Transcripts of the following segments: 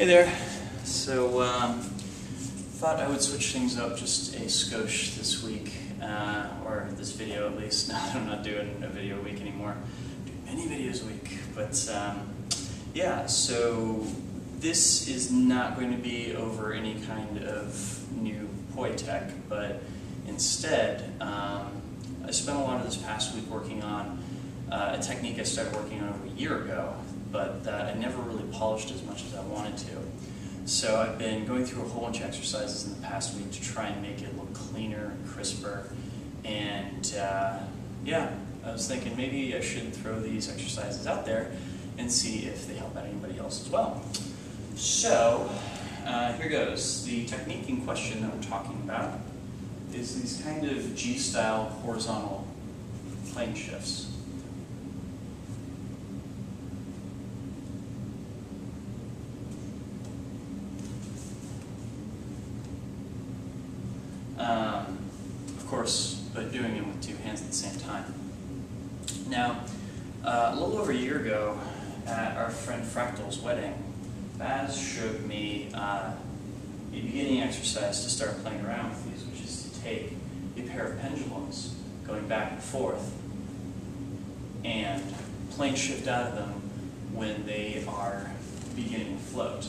Hey there. So, thought I would switch things up just a skosh this week, or this video at least. Now that I'm not doing a video a week anymore. I do many videos a week, but yeah. So this is not going to be over any kind of new poi tech, but instead, I spent a lot of this past week working on a technique I started working on over a year ago, but that I never really polished as much as I wanted to. So I've been going through a whole bunch of exercises in the past week to try and make it look cleaner and crisper. And yeah, I was thinking maybe I should throw these exercises out there and see if they help out anybody else as well. So here goes. The technique in question that we're talking about is these kind of G-style horizontal plane shifts. Of course, but doing it with two hands at the same time. Now, a little over a year ago, at our friend Fractal's wedding, Baz showed me a beginning exercise to start playing around with these, which is to take a pair of pendulums going back and forth and plane shift out of them when they are beginning to float.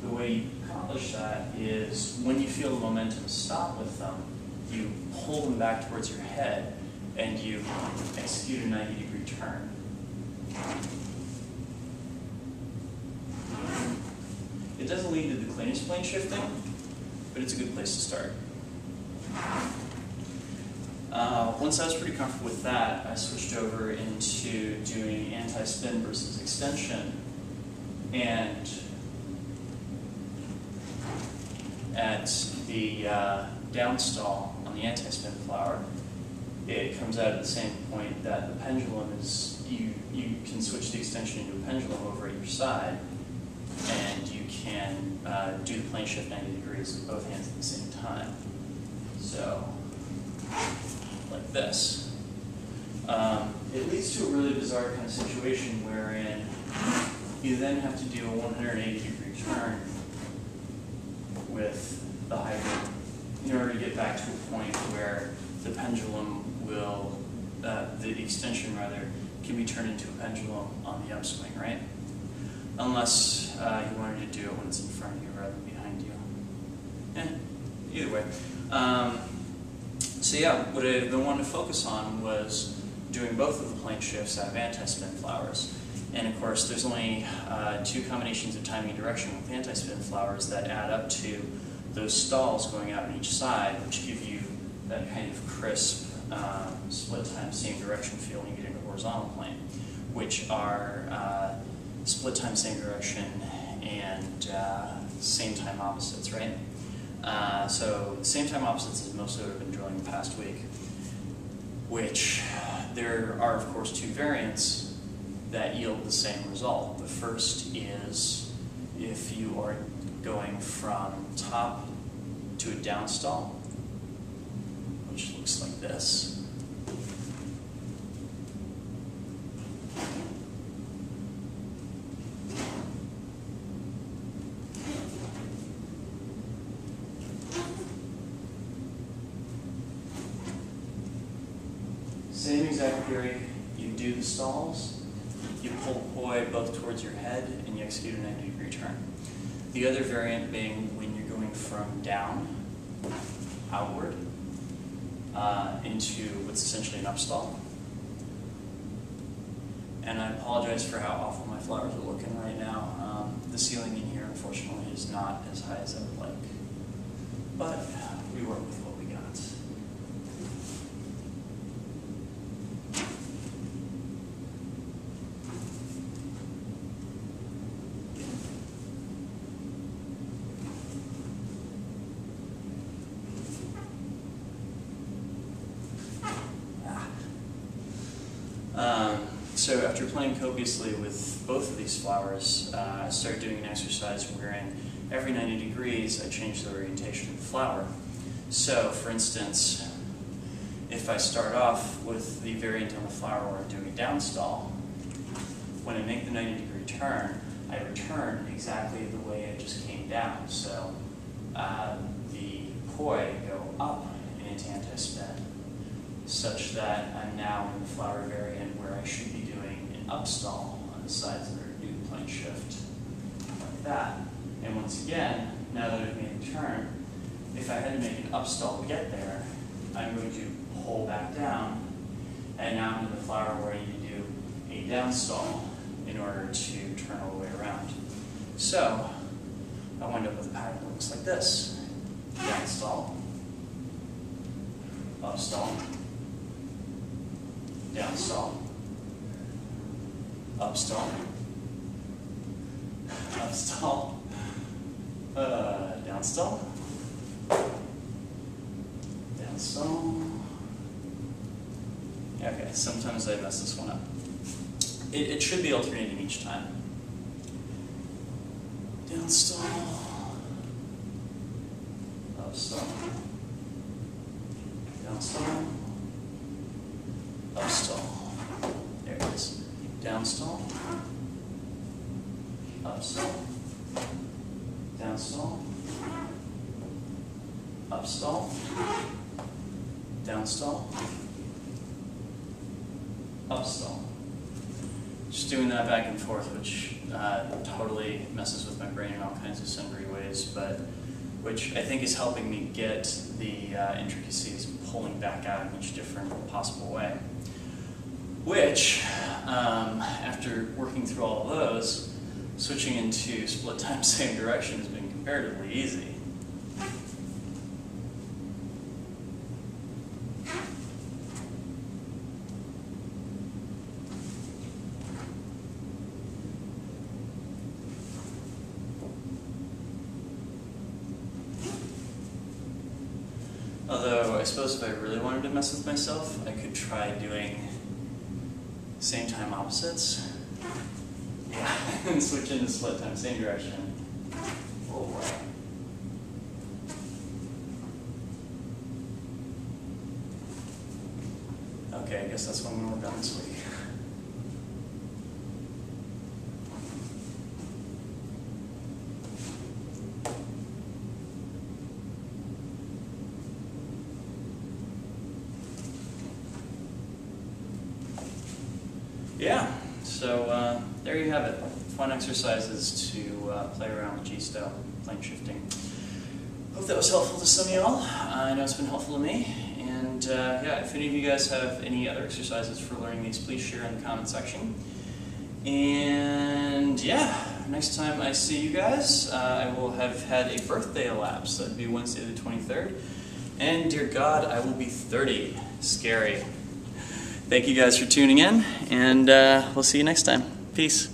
The way you accomplish that is when you feel the momentum stop with them, you pull them back towards your head and you execute a 90-degree turn. It doesn't lead to the cleanest plane shifting, but it's a good place to start. Once I was pretty comfortable with that, I switched over into doing anti-spin versus extension, and at the downstall on the anti-spin flower, it comes out at the same point that the pendulum is, you can switch the extension into a pendulum over at your side, and you can do the plane shift 90 degrees with both hands at the same time. So, like this. It leads to a really bizarre kind of situation wherein you then have to do a 180-degree turn with the hybrid in order to get back to a point where the pendulum will, the extension rather, can be turned into a pendulum on the upswing, right? Unless you wanted to do it when it's in front of you rather than behind you. Either way. So yeah, what I've been wanting to focus on was doing both of the plane shifts out of anti-spin flowers. And of course, there's only two combinations of timing and direction with anti-spin flowers that add up to those stalls going out on each side, which give you that kind of crisp split time, same direction feel when you get into horizontal plane, which are split time, same direction, and same time opposites, right? So same time opposites is mostly what I've been drilling the past week, which there are, of course, two variants that yield the same result. The first is if you are going from top to a downstall, which looks like this. Same exact theory, you do the stalls, you pull poi both towards your head, and you execute a 90-degree turn. The other variant being when you're going from down, outward, into what's essentially an upstall. And I apologize for how awful my flowers are looking right now. The ceiling in here, unfortunately, is not as high as I would like. But we work with what we got. So after playing copiously with both of these flowers, I started doing an exercise wherein every 90 degrees I changed the orientation of the flower. So for instance, if I start off with the variant on the flower where I'm doing a downstall, when I make the 90-degree turn, I return exactly the way it just came down. So the poi go up into antispin, such that I'm now in the flower variant where I should be doing an upstall on the sides that are due to plane shift, like that. And once again, now that I've made the turn, if I had to make an upstall to get there, I'm going to pull back down, and now I'm in the flower where I need to do a downstall in order to turn all the way around. So I wind up with a pattern that looks like this. Downstall, upstall, downstall, upstall, upstall, downstall, downstall. Okay, sometimes I mess this one up. It should be alternating each time. Downstall, upstall, downstall, upstall. There it is. Downstall, upstall, downstall, upstall, downstall, upstall. Just doing that back and forth, which totally messes with my brain in all kinds of sundry ways, but which I think is helping me get the intricacies pulling back out in each different possible way. Which, after working through all of those, switching into split time same direction has been comparatively easy. Although, I suppose if I really wanted to mess with myself, I could try doing same time opposites. Yeah, and switch into split time same direction. Oh boy. Okay, I guess that's what I'm going to work on this week. Yeah, so there you have it. Fun exercises to play around with G-style plane shifting. Hope that was helpful to some of y'all. I know it's been helpful to me. And yeah, if any of you guys have any other exercises for learning these, please share in the comment section. And yeah, next time I see you guys, I will have had a birthday elapse. That'd be Wednesday the 23rd. And dear God, I will be 30. Scary. Thank you guys for tuning in, and we'll see you next time. Peace.